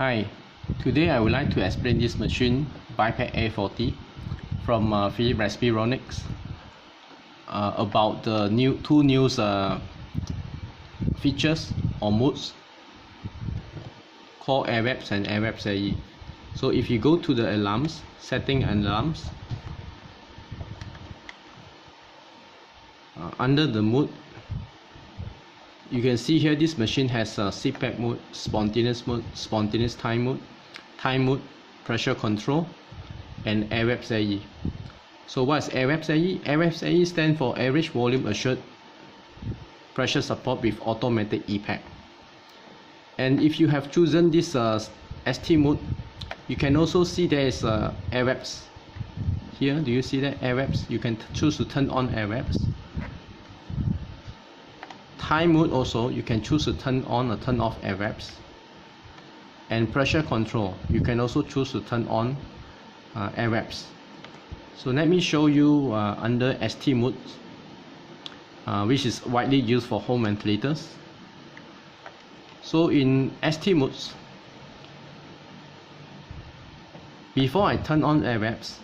Hi, today I would like to explain this machine BiPAP A40 from Philips BiPAP about the two new features or modes called AVAPS and AVAPS-AE. So if you go to the alarms, setting and alarms, under the mode, you can see here this machine has a CPAP mode, spontaneous time mode, pressure control, and AVAPS-AE. So what is AVAPS-AE? AVAPS-AE stands for Average Volume Assured Pressure Support with Automatic EPAP. And if you have chosen this ST mode, you can also see there is AVAPS. Here, do you see that AVAPS? You can choose to turn on AVAPS. Time mode also, you can choose to turn on or turn off AVAPS. And pressure control, you can also choose to turn on AVAPS. So let me show you under ST mode, which is widely used for home ventilators. So in ST modes, before I turn on AVAPS,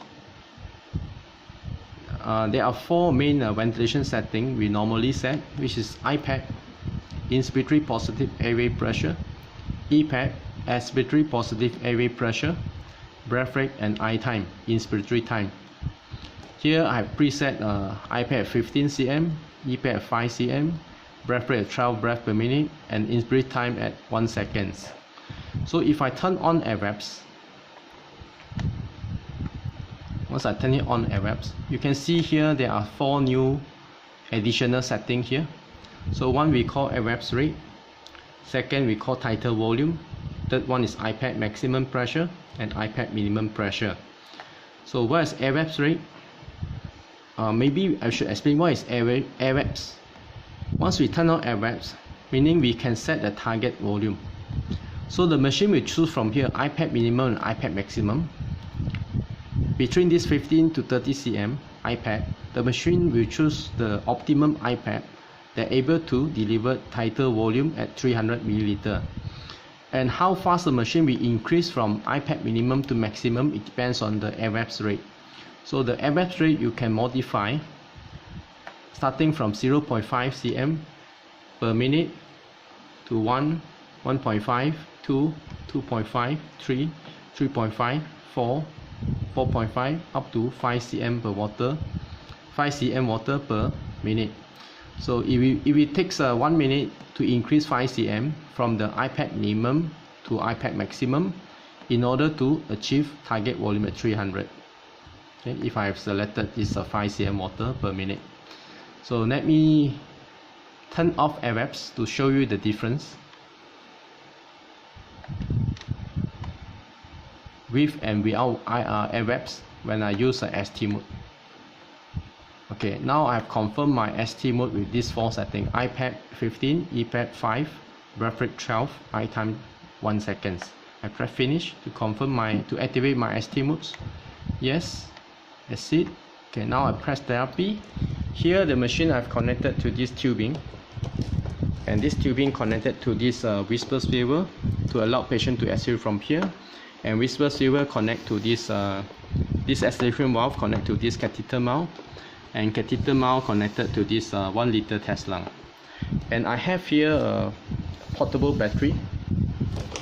there are four main ventilation settings we normally set, which is IPAP, inspiratory positive airway pressure, EPAP, expiratory positive airway pressure, breath rate, and I time, inspiratory time. Here I have preset IPAP at 15 cm, EPAP at 5 cm, breath rate at 12 breaths per minute, and inspiratory time at 1 second. So if I turn on AVAPS, once I turn it on AVAPS, you can see here there are four new additional settings here. So one we call AVAPS rate, second we call tidal volume, third one is IPAP maximum pressure and IPAP minimum pressure. So what is AVAPS rate? Maybe I should explain what is AVAPS. Once we turn on AVAPS, meaning we can set the target volume. So the machine will choose from here IPAP minimum and IPAP maximum. Between this 15 to 30 cm IPAP, the machine will choose the optimum IPAP that able to deliver tidal volume at 300 ml. And how fast the machine will increase from IPAP minimum to maximum, it depends on the AVAPS rate. So the AVAPS rate you can modify starting from 0.5 cm per minute to 1, 1.5, 2, 2.5, 3, 3.5, 4, 4.5 up to 5 cm per water, 5 cm water per minute. So if it takes 1 minute to increase 5 cm from the IPAP minimum to IPAP maximum in order to achieve target volume at 300. Okay, if I have selected this 5 cm water per minute. So let me turn off AVAPS to show you the difference with and without AVAPS when I use a ST mode. Okay, now I have confirmed my ST mode with these four settings: IPAP 15, EPAP 5, breath rate 12, I time 1 second. I press finish to confirm to activate my ST modes. Yes, that's it. Okay, now I press therapy. Here the machine I've connected to this tubing, and this tubing connected to this whisper swivel to allow patient to exhale from here. And whisper swivel connect to this acceleration valve connect to this catheter mount, and catheter mount connected to this 1 liter test lung. And I have here a portable battery.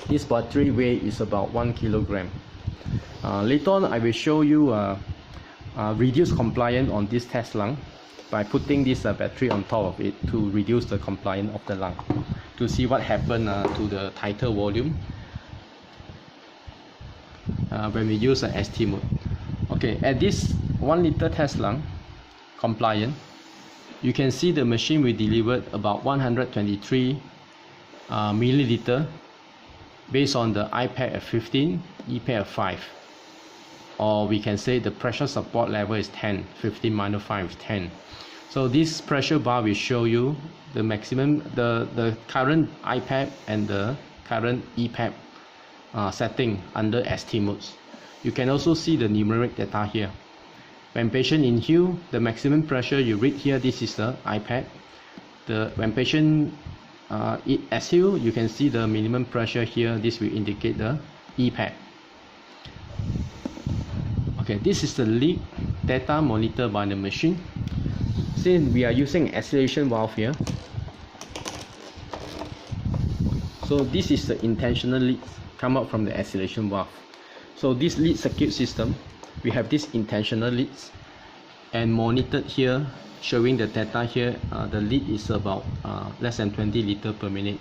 This battery weight is about 1 kilogram. Later on I will show you reduce compliance on this test lung by putting this battery on top of it to reduce the compliance of the lung, to see what happened to the tidal volume when we use a ST mode. Okay, at this 1 liter test lung compliant, you can see the machine will deliver about 123 milliliter based on the IPAP at 15, EPAP at 5, or we can say the pressure support level is 10, 15 minus 5 is 10. So this pressure bar will show you the maximum, the current IPAP and the current EPAP setting under ST modes. You can also see the numeric data here. When patient inhale, the maximum pressure you read here, this is the IPAP. When patient it exhale, you can see the minimum pressure here. This will indicate the EPAP. Okay, this is the leak data monitored by the machine. Since we are using acceleration valve here, so this is the intentional lead come out from the acceleration valve. So this lead circuit system, we have this intentional leads and monitored here, showing the data here. The lead is about less than 20 liters per minute.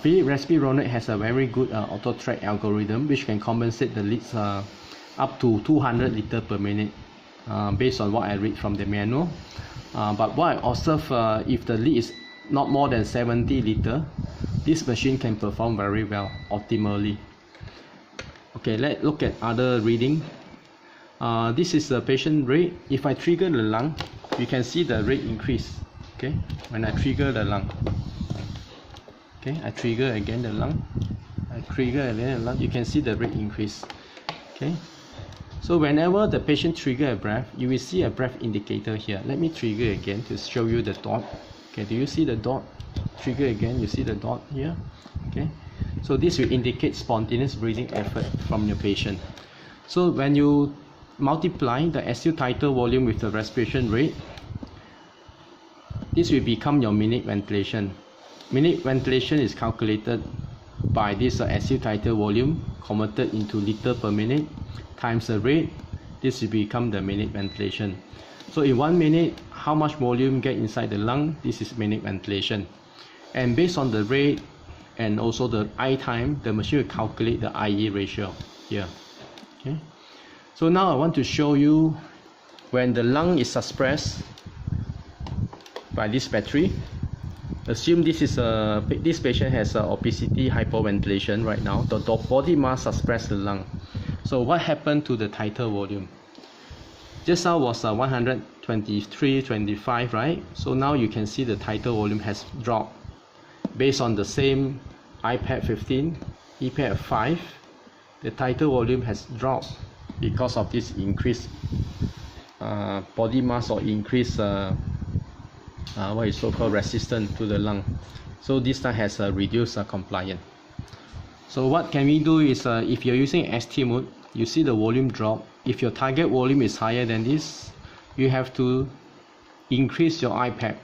Philips Respironet has a very good auto-track algorithm which can compensate the leads up to 200 liters per minute based on what I read from the manual. But what I observe, if the lead is not more than 70 liters, this machine can perform very well, optimally. Okay, let's look at other reading. This is the patient rate. If I trigger the lung, you can see the rate increase. Okay, when I trigger the lung. Okay, I trigger again the lung. I trigger again the lung. You can see the rate increase. Okay, so whenever the patient trigger a breath, you will see a breath indicator here. Let me trigger again to show you the dot. Okay, do you see the dot? Trigger again, you see the dot here. Okay, so this will indicate spontaneous breathing effort from your patient. So when you multiply the SU tidal volume with the respiration rate, this will become your minute ventilation. Minute ventilation is calculated by this SU tidal volume converted into liter per minute times the rate. This will become the minute ventilation. So in 1 minute, how much volume get inside the lung? This is minute ventilation. And based on the rate and also the I time, the machine will calculate the IE ratio here. Okay. So now I want to show you when the lung is suppressed by this battery. Assume this is this patient has obesity, hyperventilation right now. The body mass suppress the lung. So what happened to the tidal volume? Just now was 123-25, right? So now you can see the tidal volume has dropped. Based on the same IPAP 15, EPAP 5, the tidal volume has dropped because of this increased body mass or increased what is so-called resistance to the lung. So this time has reduced compliance. So what can we do is if you're using ST mode, you see the volume drop. If your target volume is higher than this, you have to increase your IPAP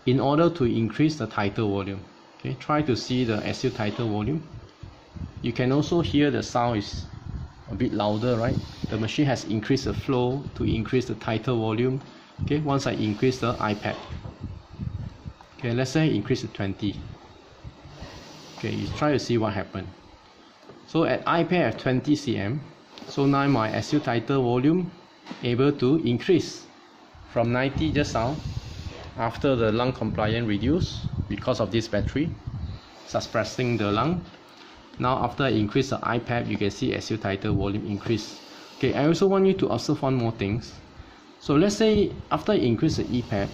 in order to increase the tidal volume. Okay, try to see the SU tidal volume. You can also hear the sound is a bit louder, right? The machine has increased the flow to increase the tidal volume. Okay, once I increase the IPAP, okay, let's say increase to 20. Okay, you try to see what happened. So at IPAP at 20 cm, so now my SU tidal volume able to increase from 90 just now after the lung compliance reduced because of this battery suppressing the lung. Now after I increase the IPAP, you can see SU tidal volume increase. Okay, I also want you to observe one more thing. So let's say after I increase the EPAP,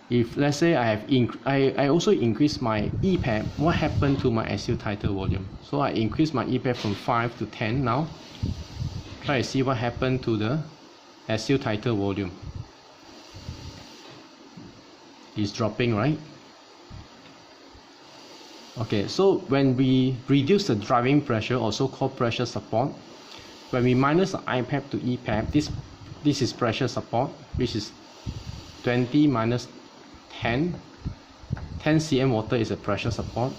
if let's say I also increase my EPAP, what happened to my SU tidal volume? So I increase my EPAP from 5 to 10 now. Try to see what happened to the SU tidal volume. It's dropping, right? Okay, so when we reduce the driving pressure, or so-called pressure support, when we minus the IPAP to EPAP, this is pressure support, which is 20 minus 10 cm water is a pressure support,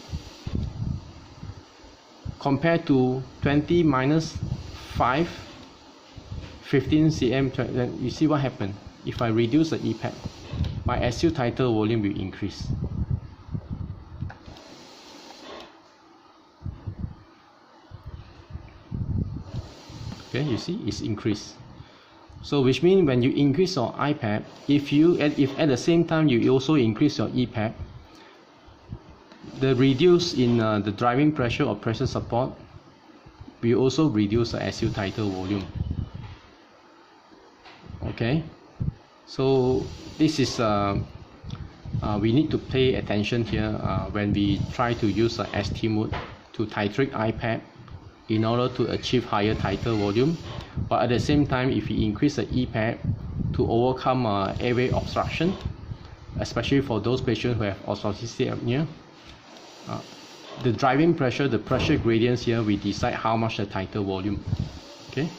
compared to 20 minus 5, 15 cm. You see what happened? If I reduce the EPAP, my SU tidal volume will increase. Okay, you see it's increased. So which means when you increase your IPAP, if at the same time you also increase your EPAP, the reduce in the driving pressure or pressure support will also reduce the SU tidal volume. Okay, so this is we need to pay attention here when we try to use a ST mode to titrate IPAP in order to achieve higher tidal volume. But at the same time, if we increase the EPAP to overcome airway obstruction, especially for those patients who have obstructive sleep apnea. The driving pressure, the pressure gradients here, we decide how much the tidal volume. Okay.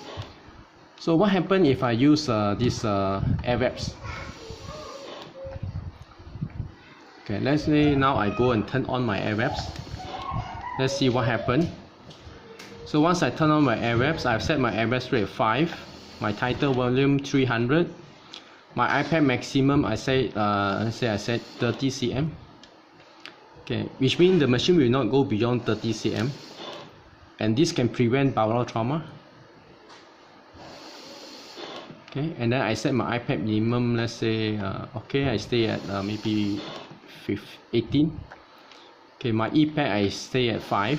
So what happens if I use this AVAPS? Okay, let's say now I go and turn on my AVAPS. Let's see what happened. So once I turn on my AVAPS, I've set my AVAPS rate at 5, my tidal volume 300, my IPAP maximum I set 30 cm. Okay, which means the machine will not go beyond 30 cm, and this can prevent bowel trauma. Okay, and then I set my IPAP minimum, let's say, okay, I stay at maybe 18. Okay, my EPAP I stay at 5.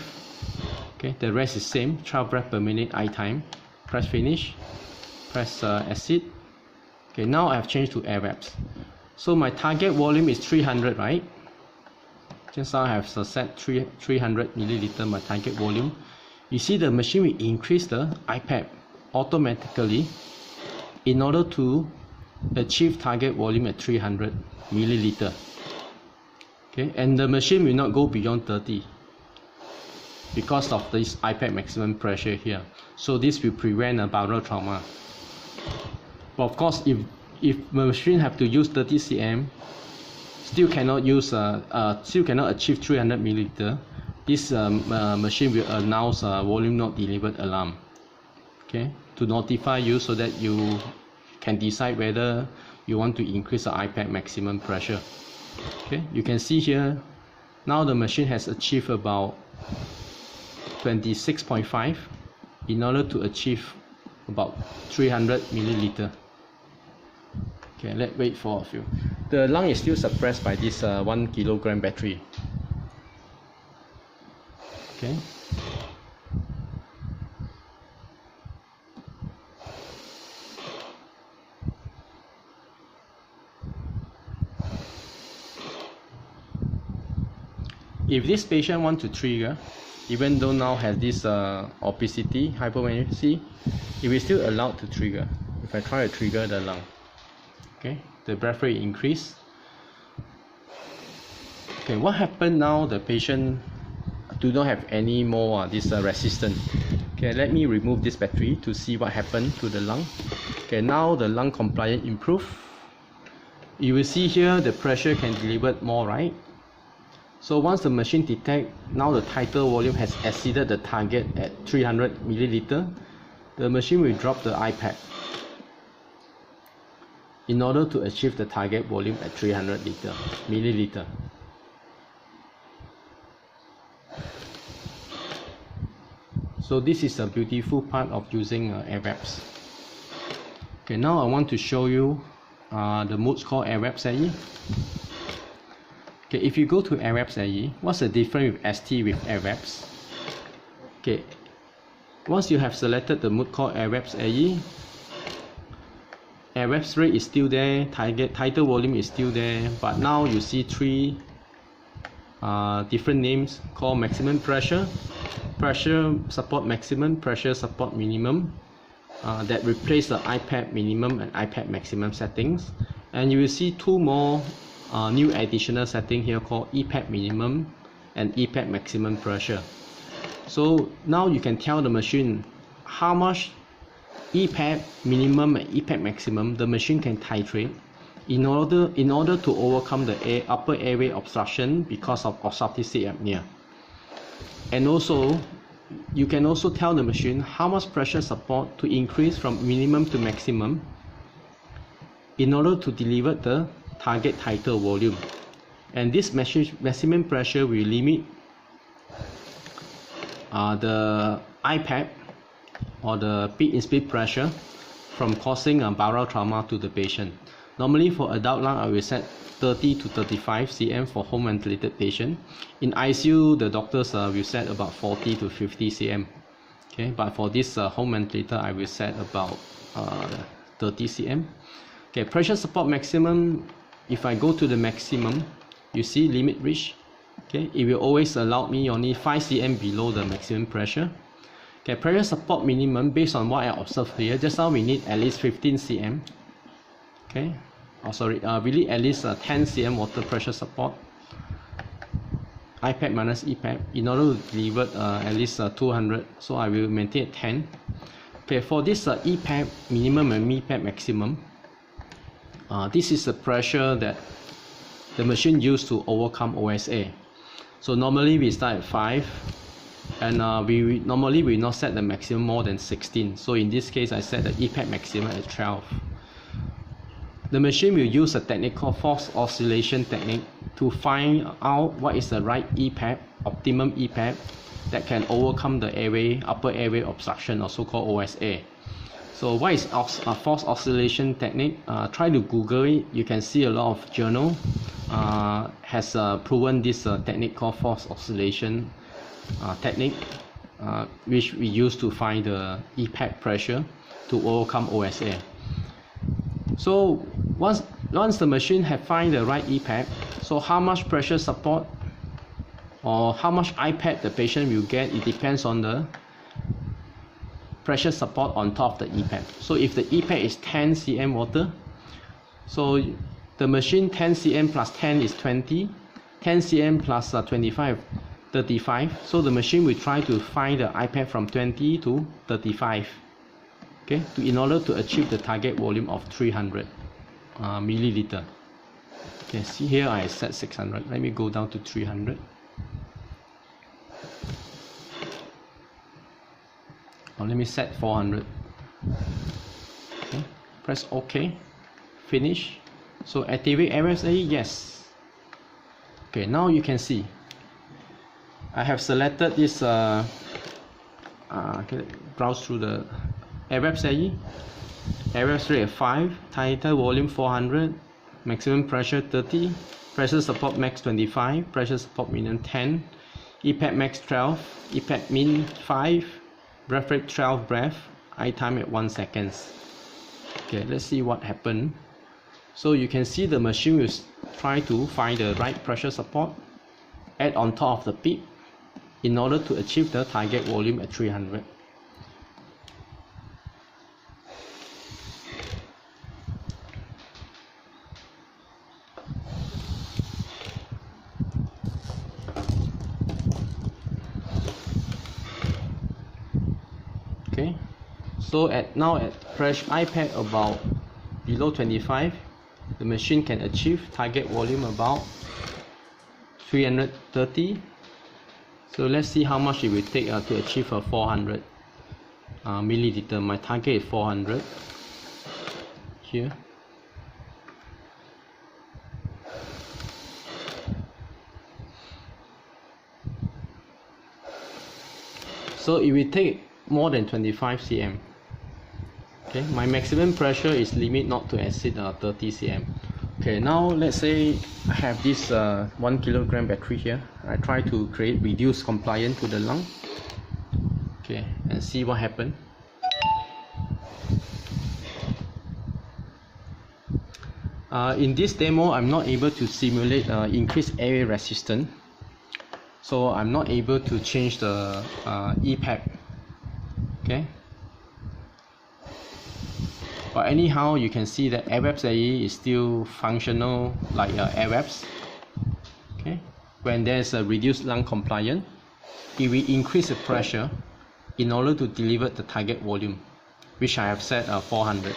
Okay, the rest is same, 12 breaths per minute I time. Press finish, press exit. Okay, now I have changed to AVAPS. So my target volume is 300, right? Just now I have set 300 milliliter my target volume. You see the machine will increase the IPAP automatically in order to achieve target volume at 300 milliliter. Okay, and the machine will not go beyond 30 because of this IPAP maximum pressure here. So this will prevent a bowel trauma. But of course, if the machine have to use 30 cm, still cannot achieve 300 milliliter, this machine will announce volume not delivered alarm. Okay, to notify you so that you can decide whether you want to increase the IPAP maximum pressure. Okay, you can see here now the machine has achieved about 26.5 in order to achieve about 300 milliliter. Okay, let's wait for a few. The lung is still suppressed by this 1 kilogram battery. Okay. If this patient wants to trigger, even though now has this obesity, hypomagnesemia, it will still allowed to trigger. If I try to trigger the lung, okay, the breath rate increase. Okay, what happened now? The patient do not have any more this resistance. Okay, let me remove this battery to see what happened to the lung. Okay, now the lung compliance improve. You will see here the pressure can deliver more, right? So once the machine detect now the tidal volume has exceeded the target at 300 milliliter, the machine will drop the IPAP in order to achieve the target volume at 300 milliliter. So this is a beautiful part of using AVAPS. Okay, now I want to show you the modes called AVAPS-AE. Okay, if you go to AVAPS-AE, what's the difference with ST with AVAPS? Okay, once you have selected the mode called AVAPS-AE, AVAPS rate is still there, tidal volume is still there, but now you see three different names called maximum pressure, pressure support maximum, pressure support minimum, that replace the IPAP minimum and IPAP maximum settings. And you will see two more new additional setting here called EPAP minimum and EPAP maximum pressure. So now you can tell the machine how much EPAP minimum and EPAP maximum the machine can titrate in order to overcome the upper airway obstruction because of obstructive sleep apnea. And also you can also tell the machine how much pressure support to increase from minimum to maximum in order to deliver the target tidal volume. And this maximum pressure will limit the IPAP or the peak in-speed pressure from causing a bowel trauma to the patient. Normally for adult lung, I will set 30 to 35 cm for home ventilated patient. In ICU, the doctors will set about 40 to 50 cm. Okay, but for this home ventilator, I will set about 30 cm. Okay, pressure support maximum. If I go to the maximum, you see limit reach. Okay, it will always allow me only 5 cm below the maximum pressure. Okay, pressure support minimum, based on what I observed here, just now we need at least 15 cm. Okay, we need at least 10 cm water pressure support, IPAP minus EPAP, in order to deliver at least 200, so I will maintain at 10. Okay, for this EPAP minimum and MEPAP maximum, this is the pressure that the machine used to overcome OSA. So normally we start at 5, and we normally will not set the maximum more than 16. So in this case, I set the EPAP maximum at 12. The machine will use a technique called Force Oscillation Technique to find out what is the right EPAP, optimum EPAP, that can overcome the airway, upper airway obstruction, or so-called OSA. So what is Force Oscillation Technique? Try to Google it. You can see a lot of journal has proven this technique called Force Oscillation Technique, which we use to find the EPAP pressure to overcome OSA. So once the machine have find the right EPAP, so how much pressure support or how much IPAP the patient will get, it depends on the pressure support on top of the EPAP. So if the EPAP is 10 cm water, so the machine 10 cm plus 10 is 20, 10 cm plus 25, 35. So the machine will try to find the IPAP from 20 to 35. Okay, in order to achieve the target volume of 300 milliliter. Okay, see here I set 600. Let me go down to 300. Or let me set 400. Okay, press OK. Finish. So activate AVAPS-AE, yes. Okay, now you can see I have selected this. Okay, browse through the AVAPS-AE. AVAPS rate 5, tidal volume 400, maximum pressure 30, pressure support max 25, pressure support minimum 10, EPAP max 12, EPAP min 5, breath rate 12 breath, I time at 1 second. Okay, let's see what happened. So you can see the machine will try to find the right pressure support, add on top of the PEEP in order to achieve the target volume at 300. Okay, so now at pressure IPAP about below 25, the machine can achieve target volume about 330. So let's see how much it will take to achieve a 400 milliliter. My target is 400 here. So it will take more than 25 cm. Okay, my maximum pressure is limit not to exceed 30 cm. Okay, now let's say I have this 1 kilogram battery here. I try to create reduced compliance to the lung. Okay, and see what happened. In this demo, I'm not able to simulate increased airway resistance, so I'm not able to change the EPAP. Okay, but anyhow, you can see that AVAPS-AE is still functional like AVAPS. Okay, when there's a reduced lung compliance, it will increase the pressure in order to deliver the target volume, which I have set 400.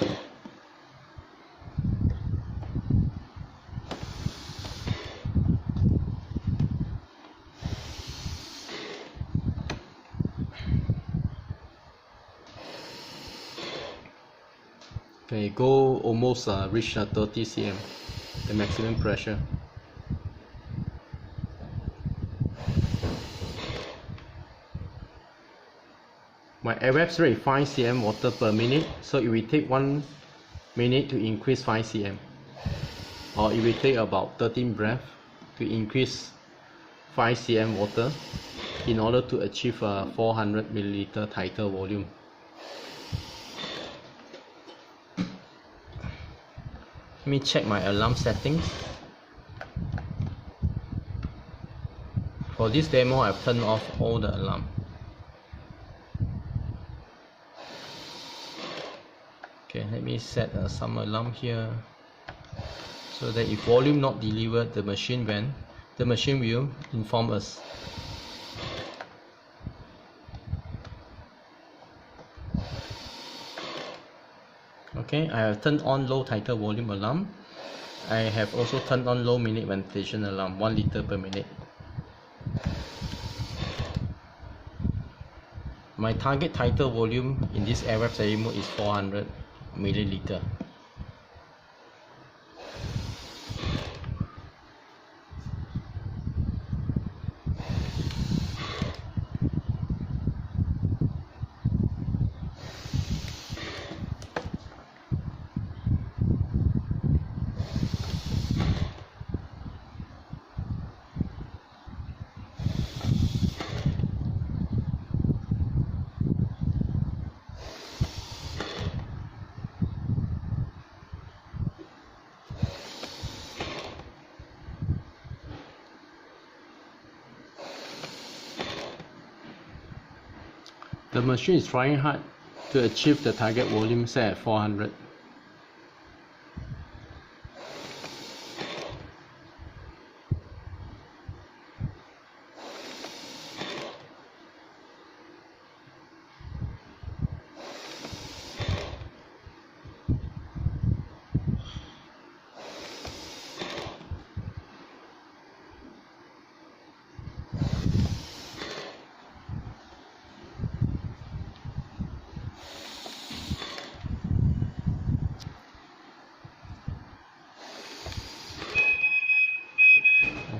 Okay, go almost reach 30 cm, the maximum pressure. My AVAPS rate 5 cm water per minute, so it will take 1 minute to increase 5 cm, or it will take about 13 breaths to increase 5 cm water in order to achieve a 400 milliliter tidal volume. Let me check my alarm settings. For this demo, I've turned off all the alarm. Okay, let me set some alarm here. so that if volume not delivered, the machine will inform us. Okay, I have turned on low tidal volume alarm. I have also turned on low minute ventilation alarm, 1 liter per minute. My target tidal volume in this AVAPS-AE mode is 400 milliliter. The machine is trying hard to achieve the target volume set at 400.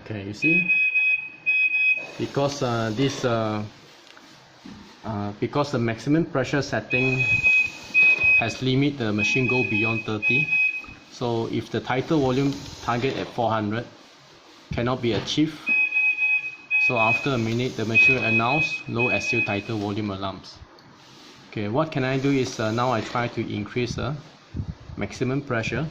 Okay, you see, because because the maximum pressure setting has limit the machine go beyond 30. So if the tidal volume target at 400 cannot be achieved, so after a minute the machine will announce low SU tidal volume alarms. Okay, what can I do is now I try to increase the maximum pressure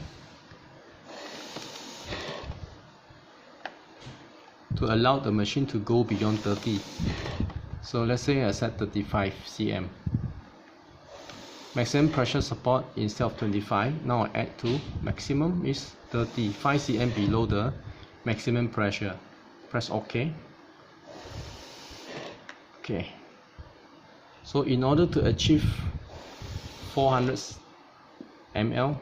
to allow the machine to go beyond 30. So let's say I set 35 cm. Maximum pressure support instead of 25, now I add to maximum is 35 cm below the maximum pressure. Press OK. Okay. So in order to achieve 400 ml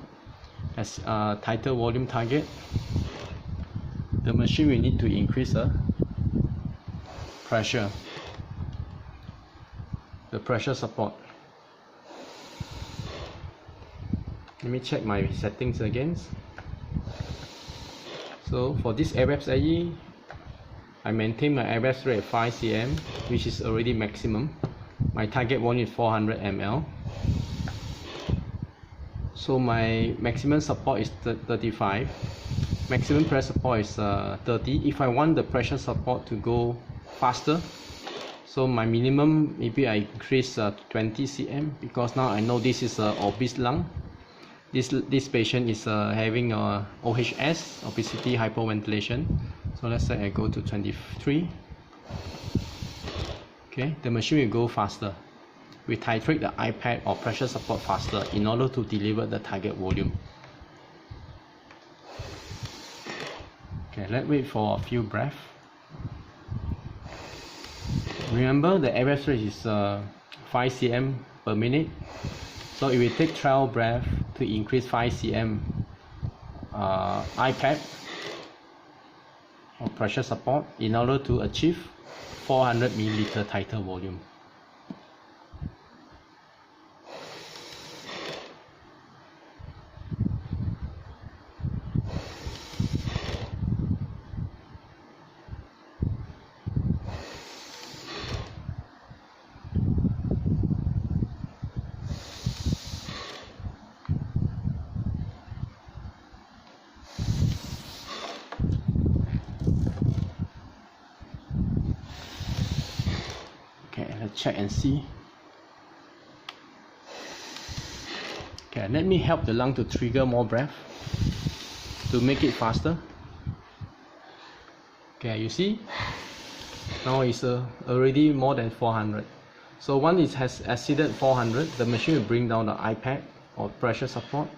as tidal volume target, the machine will need to increase the pressure, the pressure support. Let me check my settings again. So for this AVAPS-AE, I maintain my AVAPS rate at 5 cm, which is already maximum. My target volume is 400 ml. So my maximum support is 35. Maximum pressure support is 30. If I want the pressure support to go faster, so my minimum, maybe I increase to 20 cm, because now I know this is a obese lung. This patient is having OHS, obesity hypoventilation. So let's say I go to 23. Okay, the machine will go faster. We titrate the iPad or pressure support faster in order to deliver the target volume. Okay, let's wait for a few breaths. Remember the AVAPS rate is 5 cm per minute. So if we take 12 breaths to increase 5 cm iPad or pressure support in order to achieve 400 milliliter tidal volume. Let's check and see. Okay, let me help the lung to trigger more breath to make it faster. Okay, you see, now it's already more than 400. So once it has exceeded 400, the machine will bring down the iPad or pressure support.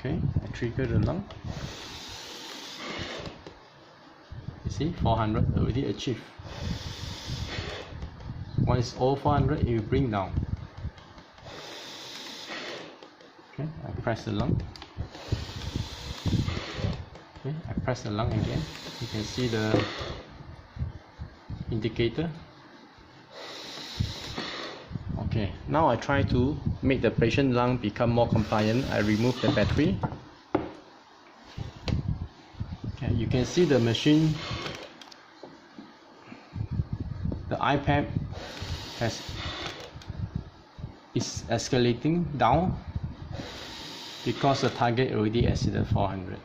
Okay, I trigger the lung. You see, 400 already achieved. Once all 400, it will bring down. Okay, I press the lung. Okay, I press the lung again. You can see the indicator. Okay, now I try to make the patient lung become more compliant. I remove the battery. Okay, you can see the machine, the EPAP is escalating down because the target already exceeded 400.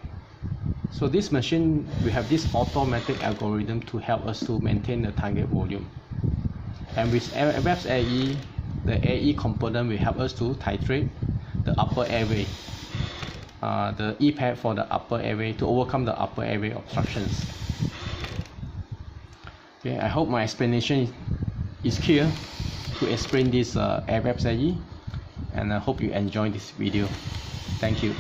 So this machine, we have this automatic algorithm to help us to maintain the target volume. And with AVAPS-AE, the AE component will help us to titrate the upper airway, the EPAP for the upper airway, to overcome the upper airway obstructions. Okay, I hope my explanation is clear to explain this AVAPS-AE, and I hope you enjoy this video. Thank you.